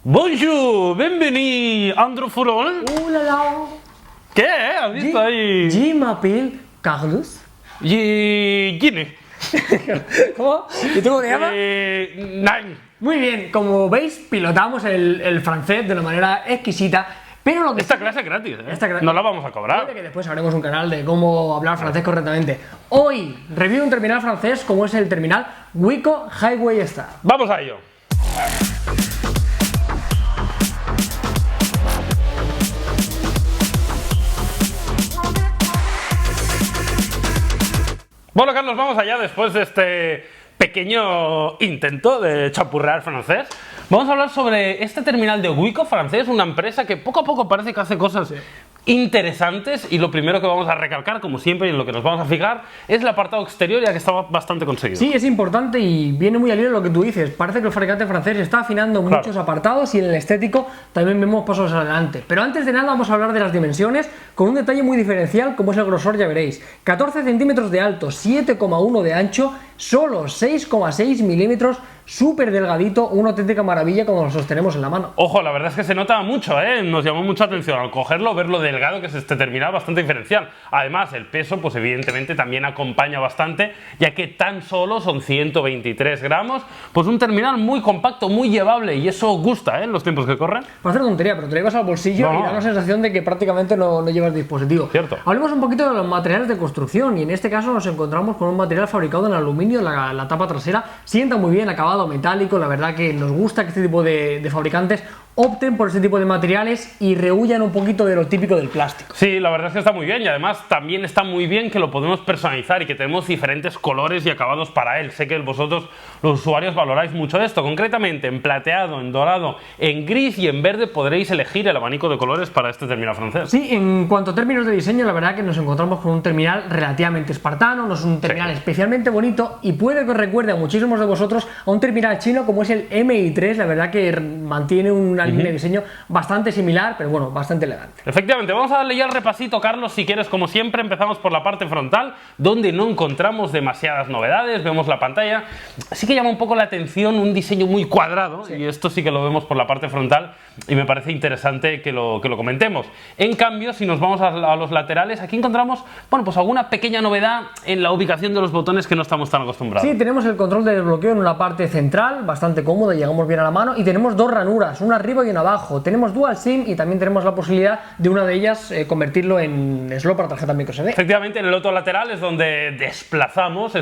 Bonjour, bienvenido, Andrew Furol. ¿Qué? ¿Has visto ahí? Je m'appelle Carlos. Gini. ¿Cómo? ¿Y tú cómo te llamas? Nine. Muy bien, como veis, pilotamos el francés de una manera exquisita. Pero lo que Esta clase es gratis, ¿eh? Esta clase- No la vamos a cobrar. puede que después haremos un canal de cómo hablar francés correctamente. Hoy, review un terminal francés como es el terminal Wico Highway Star. Vamos a ello. Bueno, Carlos, vamos allá después de este pequeño intento de chapurrear francés. Vamos a hablar sobre este terminal de Wico francés, una empresa que poco a poco parece que hace cosas interesantes, y lo primero que vamos a recalcar, como siempre, y en lo que nos vamos a fijar, es el apartado exterior, ya que está bastante conseguido. Sí, es importante y viene muy al hilo de lo que tú dices. Parece que el fabricante francés está afinando muchos apartados y en el estético también vemos pasos adelante. Pero antes de nada vamos a hablar de las dimensiones con un detalle muy diferencial como es el grosor, ya veréis. 14 centímetros de alto, 7,1 de ancho, solo 6,6 milímetros, súper delgadito, una auténtica maravilla cuando lo sostenemos en la mano. Ojo, la verdad es que se nota mucho, ¿eh? Nos llamó mucha atención al cogerlo, ver lo delgado que es este terminal, bastante diferencial. Además, el peso, pues evidentemente también acompaña bastante, ya que tan solo son 123 gramos, pues un terminal muy compacto, muy llevable, y eso gusta, ¿eh? En los tiempos que corren. Parece una tontería, pero te lo llevas al bolsillo y da la sensación de que prácticamente no llevas dispositivo. Cierto. Hablemos un poquito de los materiales de construcción, y en este caso nos encontramos con un material fabricado en aluminio. La tapa trasera sienta muy bien, acabado metálico. La verdad que nos gusta que este tipo de fabricantes opten por este tipo de materiales y rehuyan un poquito de lo típico del plástico. Sí, la verdad es que está muy bien, y además también está muy bien que lo podemos personalizar y que tenemos diferentes colores y acabados para él. Sé que vosotros, los usuarios, valoráis mucho esto. Concretamente, en plateado, en dorado, en gris y en verde podréis elegir el abanico de colores para este terminal francés. Sí, en cuanto a términos de diseño, la verdad que nos encontramos con un terminal relativamente espartano, no es un terminal especialmente bonito, y puede que os recuerde a muchísimos de vosotros a un terminal chino como es el MI3. La verdad que mantiene una línea de diseño bastante similar, pero bueno, bastante elegante. Efectivamente, vamos a darle ya el repasito, Carlos, si quieres. Como siempre, empezamos por la parte frontal, donde no encontramos demasiadas novedades. Vemos la pantalla, sí que llama un poco la atención un diseño muy cuadrado, y esto sí que lo vemos por la parte frontal, y me parece interesante que lo comentemos. En cambio, si nos vamos a los laterales, aquí encontramos, bueno, pues alguna pequeña novedad en la ubicación de los botones que no estamos tan acostumbrados. Sí, tenemos el control de desbloqueo en una parte central, bastante cómoda, llegamos bien a la mano, y tenemos dos ranuras, una arriba y una abajo. Tenemos dual SIM y también tenemos la posibilidad de una de ellas convertirlo en slot para tarjeta microSD. Efectivamente, en el otro lateral es donde desplazamos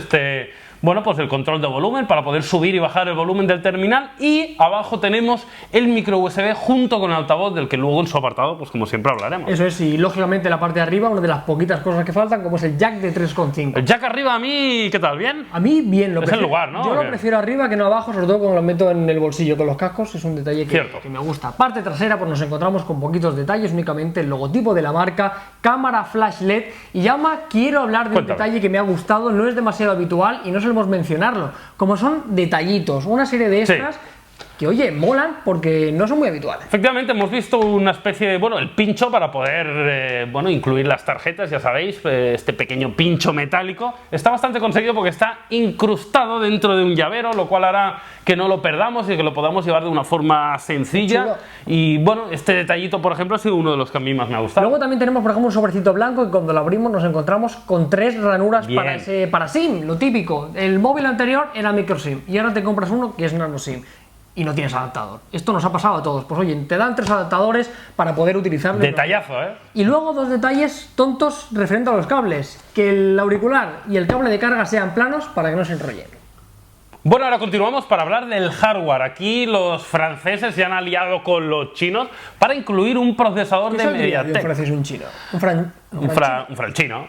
bueno, pues el control de volumen para poder subir y bajar el volumen del terminal, y abajo tenemos el micro USB junto con el altavoz, del que luego en su apartado, pues como siempre hablaremos. Eso es, y lógicamente la parte de arriba, una de las poquitas cosas que faltan, como es el jack de 3,5. El jack arriba, a mí, ¿qué tal? ¿Bien? A mí bien, lo Es el lugar, ¿no? Yo lo prefiero arriba que no abajo, sobre todo cuando lo meto en el bolsillo con los cascos. Es un detalle que me gusta. Parte trasera, pues nos encontramos con poquitos detalles, únicamente el logotipo de la marca, cámara flash LED, y ya quiero hablar de un detalle que me ha gustado, no es demasiado habitual y no solemos mencionarlo, como son detallitos, una serie de extras que, oye, molan porque no son muy habituales. Efectivamente, hemos visto una especie de, bueno, el pincho para poder, bueno, incluir las tarjetas, ya sabéis, este pequeño pincho metálico. Está bastante conseguido porque está incrustado dentro de un llavero, lo cual hará que no lo perdamos y que lo podamos llevar de una forma sencilla. Y bueno, este detallito, por ejemplo, ha sido uno de los que a mí más me ha gustado. Luego también tenemos, por ejemplo, un sobrecito blanco, y cuando lo abrimos nos encontramos con 3 ranuras para SIM, lo típico. El móvil anterior era micro SIM y ahora te compras uno que es nano SIM y no tienes adaptador. Esto nos ha pasado a todos. Pues oye, te dan 3 adaptadores para poder utilizarlo. Detallazo, ¿eh? Y luego 2 detalles tontos referente a los cables. Que el auricular y el cable de carga sean planos para que no se enrollen. Bueno, ahora continuamos para hablar del hardware. Aquí los franceses se han aliado con los chinos para incluir un procesador de MediaTek. ¿Qué francés un chino? Un franchino.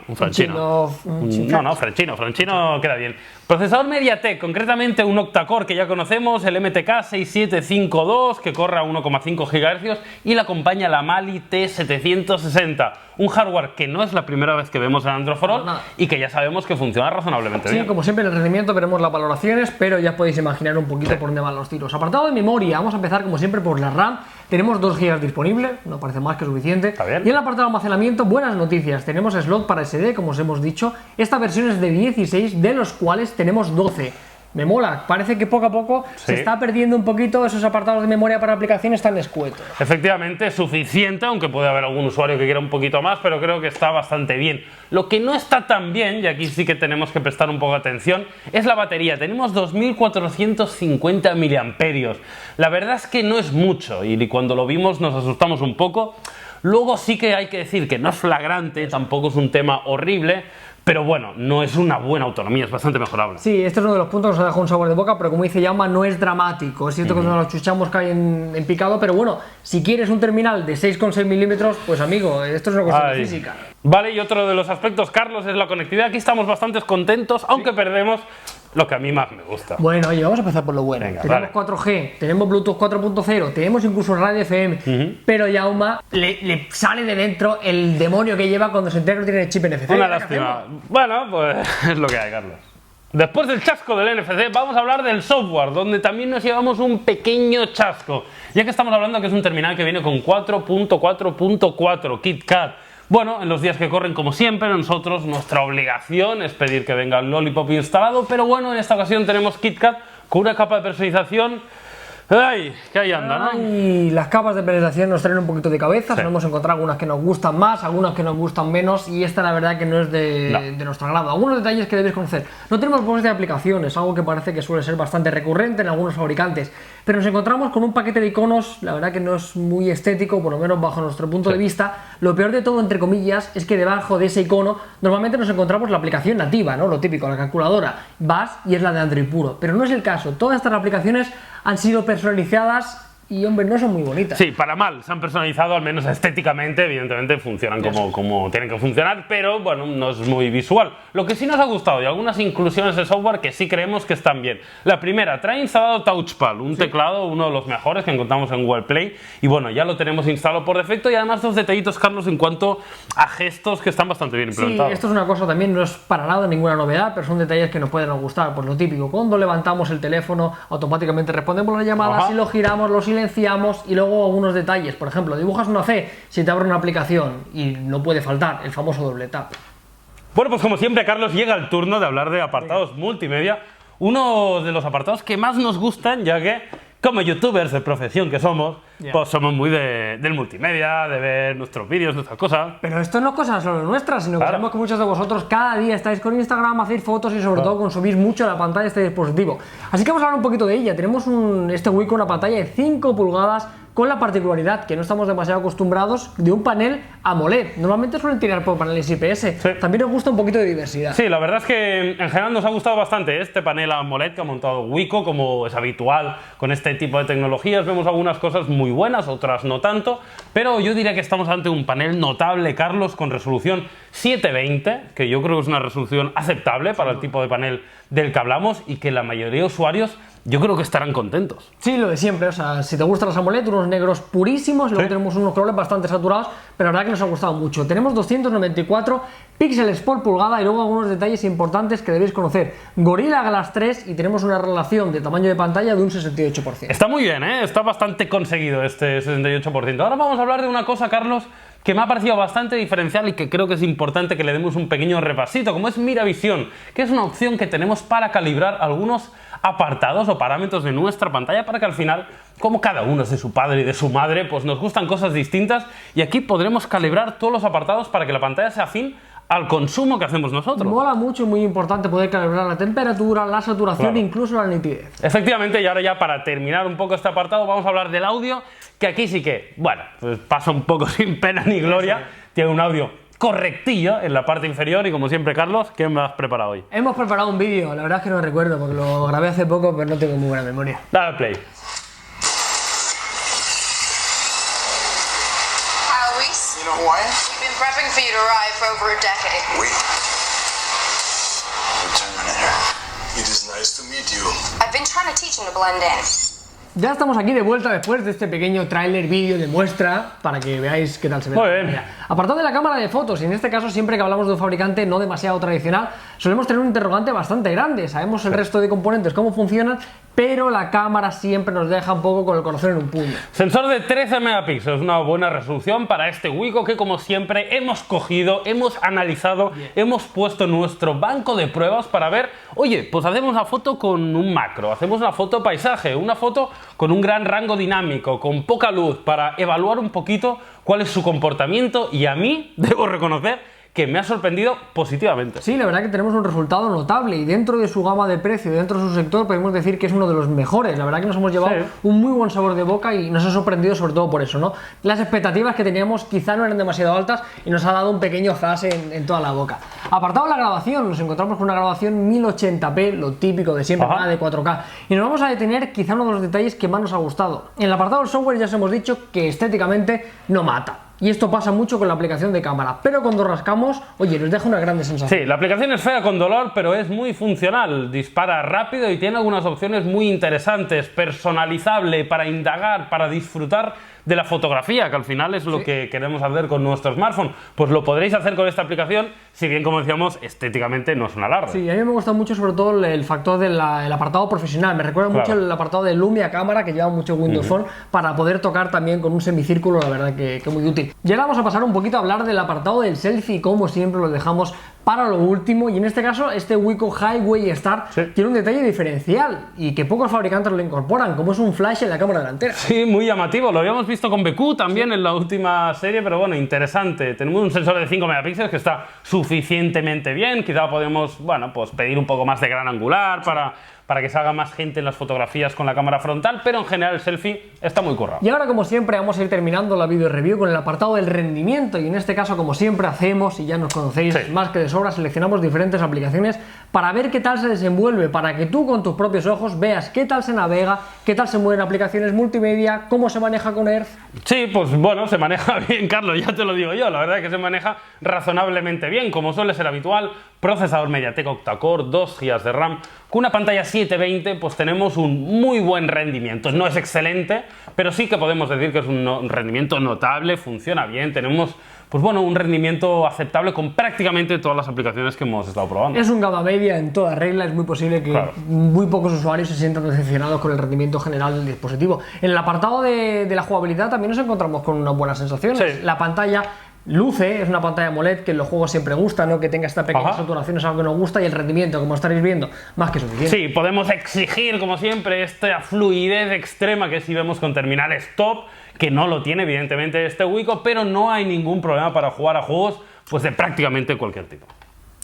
Franchino queda bien. Procesador MediaTek, concretamente un octa-core que ya conocemos, el MTK 6752, que corre a 1,5 GHz, y le acompaña la Mali T760. Un hardware que no es la primera vez que vemos en Android for All y que ya sabemos que funciona razonablemente bien. Sí, como siempre en el rendimiento veremos las valoraciones, pero ya podéis imaginar un poquito por dónde van los tiros. Apartado de memoria, vamos a empezar como siempre por la RAM. Tenemos 2 GB disponible, no parece más que suficiente. Está bien. Y en el apartado de almacenamiento, buenas noticias. Tenemos slot para SD, como os hemos dicho. Esta versión es de 16, de los cuales tenemos 12. me mola. Parece que poco a poco se está perdiendo un poquito esos apartados de memoria para aplicaciones tan escuetos. Efectivamente, suficiente, aunque puede haber algún usuario que quiera un poquito más, pero creo que está bastante bien. Lo que no está tan bien, y aquí sí que tenemos que prestar un poco de atención, es la batería. Tenemos 2450 mAh. La verdad es que no es mucho, y cuando lo vimos nos asustamos un poco. Luego sí que hay que decir que no es flagrante, tampoco es un tema horrible, pero bueno, no es una buena autonomía, es bastante mejorable. Sí, este es uno de los puntos que nos ha dejado un sabor de boca, pero como dice Jaume, no es dramático. Es cierto que nos lo chuchamos cae en picado, pero bueno, si quieres un terminal de 6,6 milímetros, pues amigo, esto es una cuestión de física. Vale, y otro de los aspectos, Carlos, es la conectividad. Aquí estamos bastante contentos, aunque perdemos lo que a mí más me gusta. Bueno, oye, vamos a empezar por lo bueno. Venga, tenemos 4G, tenemos Bluetooth 4.0, tenemos incluso radio FM, pero Jaume le sale de dentro el demonio que lleva cuando se entera que tiene el chip NFC. Una lástima. Bueno, pues es lo que hay, Carlos. Después del chasco del NFC, vamos a hablar del software, donde también nos llevamos un pequeño chasco, ya que estamos hablando que es un terminal que viene con 4.4.4 KitKat. Bueno, en los días que corren, como siempre, nosotros, nuestra obligación es pedir que venga el Lollipop instalado, pero bueno, en esta ocasión tenemos KitKat con una capa de personalización. ¡Ay! Que ahí anda, ¿no? Y las capas de personalización nos traen un poquito de cabeza, Sí. hemos encontrado algunas que nos gustan más, algunas que nos gustan menos, y esta la verdad que no es de nuestro agrado. Algunos detalles que debéis conocer. No tenemos propuestas de aplicaciones, algo que parece que suele ser bastante recurrente en algunos fabricantes, pero nos encontramos con un paquete de iconos, la verdad que no es muy estético, por lo menos bajo nuestro punto de vista. Lo peor de todo, entre comillas, es que debajo de ese icono normalmente nos encontramos la aplicación nativa, ¿no? Lo típico, la calculadora. Vas y es la de Android puro, pero no es el caso. Todas estas aplicaciones han sido personalizadas y, hombre, no son muy bonitas. Sí, para mal, se han personalizado, al menos estéticamente, evidentemente funcionan como tienen que funcionar, pero bueno, no es muy visual. Lo que sí nos ha gustado y algunas inclusiones de software que sí creemos que están bien. La primera, trae instalado Touchpad, un teclado, uno de los mejores que encontramos en Google Play, y bueno, ya lo tenemos instalado por defecto, y además dos detallitos, Carlos, en cuanto a gestos que están bastante bien implementados. Sí, esto es una cosa también, no es para nada ninguna novedad, pero son detalles que nos pueden gustar. Pues lo típico, cuando levantamos el teléfono, automáticamente respondemos las llamadas, Ajá. y lo giramos, lo silenciamos, y luego algunos detalles. Por ejemplo, dibujas una C, si te abre una aplicación, y no puede faltar el famoso doble tap. Bueno, pues como siempre, Carlos, llega el turno de hablar de apartados multimedia, uno de los apartados que más nos gustan, ya que como youtubers de profesión que somos, pues somos muy del multimedia, de ver nuestros vídeos, nuestras cosas. Pero esto no es cosa solo nuestra, sino que Claro. sabemos que muchos de vosotros cada día estáis con Instagram, hacéis fotos y sobre todo consumís mucho la pantalla de este dispositivo. Así que vamos a hablar un poquito de ella. Tenemos este Wii con una pantalla de 5 pulgadas, con la particularidad que no estamos demasiado acostumbrados de un panel AMOLED. Normalmente suelen tirar por paneles IPS. Sí. También nos gusta un poquito de diversidad. Sí, la verdad es que en general nos ha gustado bastante este panel AMOLED que ha montado Wiko, como es habitual con este tipo de tecnologías. Vemos algunas cosas muy buenas, otras no tanto, pero yo diría que estamos ante un panel notable, Carlos, con resolución 720, que yo creo que es una resolución aceptable para el tipo de panel del que hablamos y que la mayoría de usuarios yo creo que estarán contentos. Sí, lo de siempre, o sea, si te gustan los AMOLED, unos negros purísimos, luego tenemos unos colores bastante saturados, pero la verdad que nos ha gustado mucho. Tenemos 294 píxeles por pulgada y luego algunos detalles importantes que debéis conocer. Gorilla Glass 3 y tenemos una relación de tamaño de pantalla de un 68%. Está muy bien, ¿eh? Está bastante conseguido este 68%. Ahora vamos a hablar de una cosa, Carlos, que me ha parecido bastante diferencial y que creo que es importante que le demos un pequeño repasito, como es Miravisión, que es una opción que tenemos para calibrar algunos apartados o parámetros de nuestra pantalla para que al final, como cada uno es de su padre y de su madre, pues nos gustan cosas distintas y aquí podremos calibrar todos los apartados para que la pantalla sea afín al consumo que hacemos nosotros. Mola mucho y muy importante poder calibrar la temperatura, la saturación e incluso la nitidez. Efectivamente, y ahora ya para terminar un poco este apartado vamos a hablar del audio, que aquí sí que, bueno, pues pasa un poco sin pena ni gloria, tiene un audio correctillo en la parte inferior y como siempre, Carlos, ¿qué me has preparado hoy? Hemos preparado un vídeo, la verdad es que no recuerdo porque lo grabé hace poco, pero no tengo muy buena memoria. Dale play. Luis, You know who I am? we've been prepping for you to arrive for over a decade. We. The Terminator. It is nice to meet you. I've been trying to teach him to blend in. Ya estamos aquí de vuelta después de este pequeño tráiler vídeo de muestra para que veáis qué tal se ve. Muy bien. Apartado de la cámara de fotos, y en este caso siempre que hablamos de un fabricante no demasiado tradicional, solemos tener un interrogante bastante grande. Sabemos el resto de componentes cómo funcionan, pero la cámara siempre nos deja un poco con el corazón en un puño. Sensor de 13 megapíxeles, una buena resolución para este Wiko que, como siempre, hemos cogido, hemos analizado, hemos puesto en nuestro banco de pruebas para ver, oye, pues hacemos una foto con un macro, hacemos una foto paisaje, una foto con un gran rango dinámico, con poca luz, para evaluar un poquito cuál es su comportamiento, y a mí, debo reconocer, que me ha sorprendido positivamente. Sí, la verdad que tenemos un resultado notable, y dentro de su gama de precio, dentro de su sector, podemos decir que es uno de los mejores. La verdad que nos hemos llevado un muy buen sabor de boca y nos ha sorprendido sobre todo por eso, ¿no? Las expectativas que teníamos quizá no eran demasiado altas y nos ha dado un pequeño zas en toda la boca. Apartado de la grabación, nos encontramos con una grabación 1080p, lo típico de siempre, nada de 4K. Y nos vamos a detener quizá uno de los detalles que más nos ha gustado. En el apartado del software ya os hemos dicho que estéticamente no mata. Y esto pasa mucho con la aplicación de cámara, pero cuando rascamos, oye, nos deja una grande sensación. Sí, la aplicación es fea con dolor, pero es muy funcional, dispara rápido y tiene algunas opciones muy interesantes, personalizable para indagar, para disfrutar de la fotografía, que al final es lo que queremos hacer con nuestro smartphone. Pues lo podréis hacer con esta aplicación, si bien, como decíamos, estéticamente no es una alarde. Sí, a mí me gusta mucho sobre todo el factor del apartado profesional. Me recuerda mucho el apartado de Lumia cámara que lleva mucho Windows Phone para poder tocar también con un semicírculo, la verdad que muy útil. Y ahora vamos a pasar un poquito a hablar del apartado del selfie, como siempre lo dejamos para lo último, y en este caso este Wiko Highway Star tiene un detalle diferencial y que pocos fabricantes lo incorporan, como es un flash en la cámara delantera. Sí, muy llamativo, lo habíamos visto con BQ también en la última serie, pero bueno, interesante. Tenemos un sensor de 5 megapíxeles que está suficientemente bien, quizá podemos, bueno, pues pedir un poco más de gran angular para que salga más gente en las fotografías con la cámara frontal, pero en general el selfie está muy currado. Y ahora, como siempre, vamos a ir terminando la video review con el apartado del rendimiento, y en este caso, como siempre hacemos, y ya nos conocéis más que de sobra, seleccionamos diferentes aplicaciones para ver qué tal se desenvuelve, para que tú con tus propios ojos veas qué tal se navega, qué tal se mueven aplicaciones multimedia, cómo se maneja con Earth. Sí, pues bueno, se maneja bien, Carlos, ya te lo digo yo, la verdad es que se maneja razonablemente bien, como suele ser habitual. Procesador MediaTek octa-core, 2 GB de RAM, con una pantalla 720, pues tenemos un muy buen rendimiento. No es excelente, pero sí que podemos decir que es un rendimiento notable, funciona bien, tenemos, pues bueno, un rendimiento aceptable con prácticamente todas las aplicaciones que hemos estado probando. Es un gama media en toda regla, es muy posible que muy pocos usuarios se sientan decepcionados con el rendimiento general del dispositivo. En el apartado de la jugabilidad también nos encontramos con unas buenas sensaciones. La pantalla luce, es una pantalla AMOLED que en los juegos siempre gusta, ¿no? Que tenga esta pequeña saturación es algo que nos gusta, y el rendimiento, como estaréis viendo, más que suficiente. Sí, podemos exigir, como siempre, esta fluidez extrema que sí vemos con terminales top, que no lo tiene evidentemente este Wiko, pero no hay ningún problema para jugar a juegos pues de prácticamente cualquier tipo.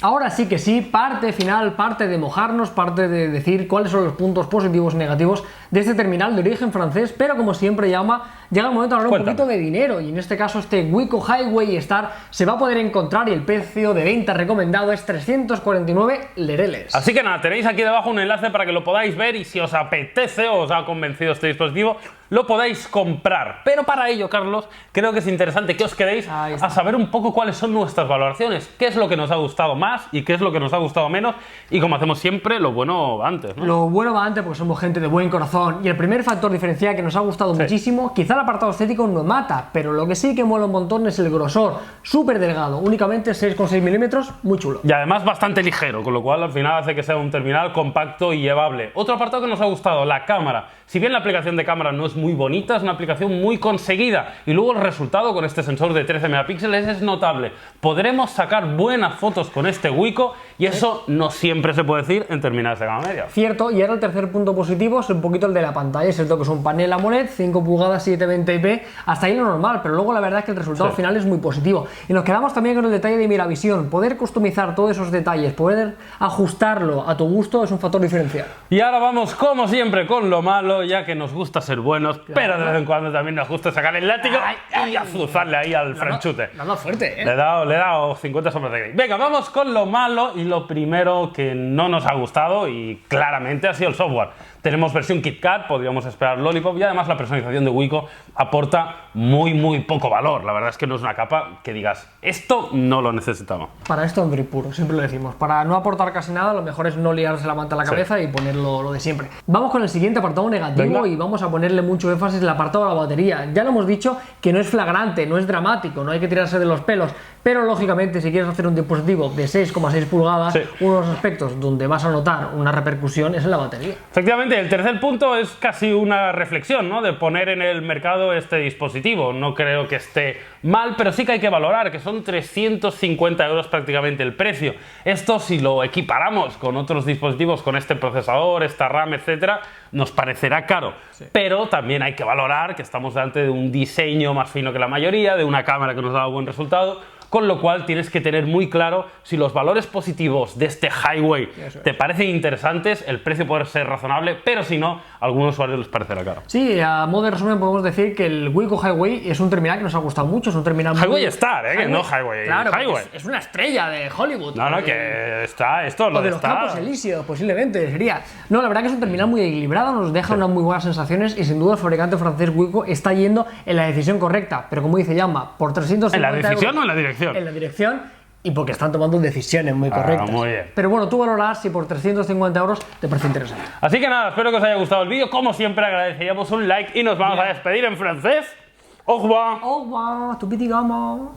Ahora sí que sí, parte final, parte de mojarnos, parte de decir cuáles son los puntos positivos y negativos de este terminal de origen francés, pero como siempre llega el momento de hablar un poquito de dinero, y en este caso este Wiko Highway Star se va a poder encontrar y el precio de venta recomendado es 349 lereles. Así que nada, tenéis aquí debajo un enlace para que lo podáis ver, y si os apetece o os ha convencido este dispositivo, lo podéis comprar. Pero para ello, Carlos, creo que es interesante que os quedéis a saber un poco cuáles son nuestras valoraciones, qué es lo que nos ha gustado más y qué es lo que nos ha gustado menos, y como hacemos siempre, lo bueno va antes, ¿no? Lo bueno va antes porque somos gente de buen corazón, y el primer factor diferencial que nos ha gustado muchísimo, quizá el apartado estético no mata, pero lo que sí que mola un montón es el grosor, súper delgado, únicamente 6,6 milímetros, muy chulo. Y además bastante ligero, con lo cual al final hace que sea un terminal compacto y llevable. Otro apartado que nos ha gustado, la cámara. Si bien la aplicación de cámara no es muy bonita, es una aplicación muy conseguida, y luego el resultado con este sensor de 13 megapíxeles es notable. Podremos sacar buenas fotos con este Wiko, y eso no siempre se puede decir en terminales de gama media. Cierto, y ahora el tercer punto positivo es un poquito el de la pantalla. Es cierto que es un panel AMOLED, 5 pulgadas, 720p, hasta ahí lo normal, pero luego la verdad es que el resultado final es muy positivo. Y nos quedamos también con el detalle de Miravisión. Poder customizar todos esos detalles, poder ajustarlo a tu gusto, es un factor diferencial. Y ahora vamos, como siempre, con lo malo, ya que nos gusta ser buenos, pero de vez en cuando también nos gusta sacar el látigo y azuzarle ahí al franchute. Dando fuerte, ¿eh? Le he dado 50 sombras de Grey. Venga, vamos con lo malo, y lo primero que no nos ha gustado, y claramente ha sido el software. Tenemos versión KitKat, podríamos esperar Lollipop, y además la personalización de Wiko aporta muy poco valor. La verdad es que no es una capa que digas, esto no lo necesitaba. Para esto Android puro, siempre lo decimos. Para no aportar casi nada, lo mejor es no liarse la manta a la cabeza y ponerlo lo de siempre. Vamos con el siguiente apartado negativo. Venga. Y vamos a ponerle mucho énfasis en el apartado de la batería. Ya lo hemos dicho que no es flagrante, no es dramático, no hay que tirarse de los pelos, pero lógicamente si quieres hacer un dispositivo de 6,6 pulgadas, uno de los aspectos donde vas a notar una repercusión es en la batería. Efectivamente, el tercer punto es casi una reflexión, ¿no?, de poner en el mercado este dispositivo. No creo que esté mal, pero sí que hay que valorar que son 350 euros prácticamente el precio. Esto, si lo equiparamos con otros dispositivos, con este procesador, esta RAM, etcétera, nos parecerá caro. Pero también hay que valorar que estamos delante de un diseño más fino que la mayoría, de una cámara que nos da buen resultado, con lo cual tienes que tener muy claro si los valores positivos de este Highway te parecen interesantes, el precio puede ser razonable, pero si no, a algunos usuarios les parecerá caro. Sí, a modo de resumen podemos decir que el Wiko Highway es un terminal que nos ha gustado mucho, es un terminal Highway Star, que no Highway. Claro, Highway. Es una estrella de Hollywood. No, que está, esto lo de los Campos Elíseos, posiblemente sería. No, la verdad que es un terminal muy equilibrado, nos deja unas muy buenas sensaciones y sin duda el fabricante francés Wiko está yendo en la decisión correcta, pero como dice Yama, por 350 ¿En la decisión euros, o en la dirección? En la dirección, y porque están tomando decisiones muy correctas. Muy bien. Pero bueno, tú valorarás si por 350 euros te parece interesante. Así que nada, espero que os haya gustado el vídeo. Como siempre, agradeceríamos un like y nos vamos a despedir en francés. Au revoir. Au revoir, tu petit gamin.